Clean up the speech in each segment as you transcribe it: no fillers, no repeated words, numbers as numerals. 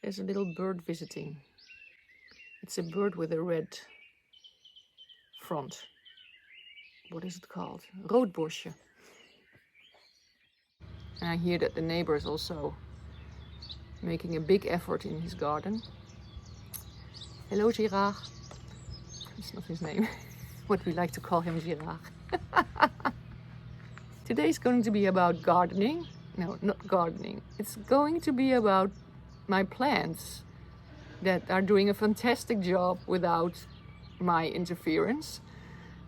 There's a little bird visiting. It's a bird with a red front. What is it called? Roodborstje. And I hear that the neighbor is also making a big effort in his garden. Hello, Girard. It's not his name. What we like to call him, Girard. Today is going to be about gardening. No, not gardening. It's going to be about my plants that are doing a fantastic job without my interference,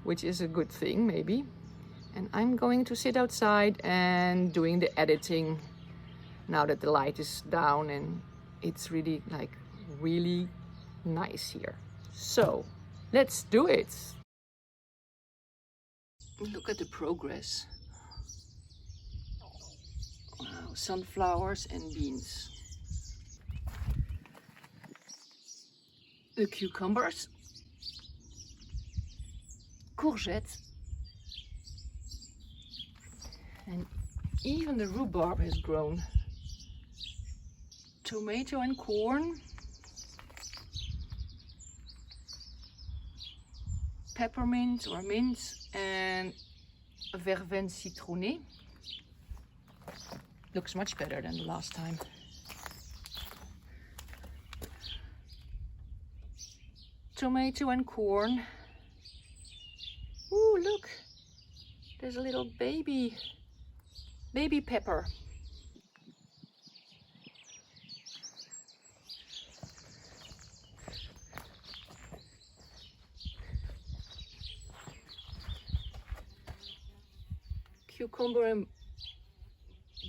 which is a good thing, maybe. And I'm going to sit outside and doing the editing now that the light is down and it's really nice here. So let's do it. Look at the progress. Wow, sunflowers and beans. The cucumbers, courgette, and even the rhubarb has grown. Tomato and corn, peppermint or mint, and verveine citronnée. Looks much better than the last time. Tomato and corn. Ooh, look, there's a little baby pepper. Cucumber and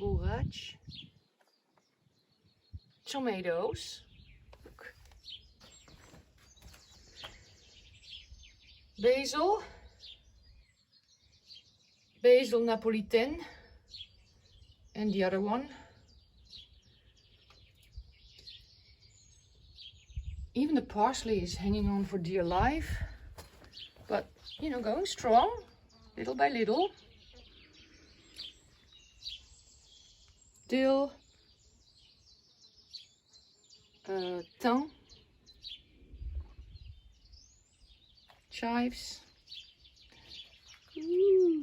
borage. Tomatoes. Look. Basil. Basil Napolitain. And the other one. Even the parsley is hanging on for dear life. But, you know, going strong, little by little. Dill. Thym. Chives. Ooh.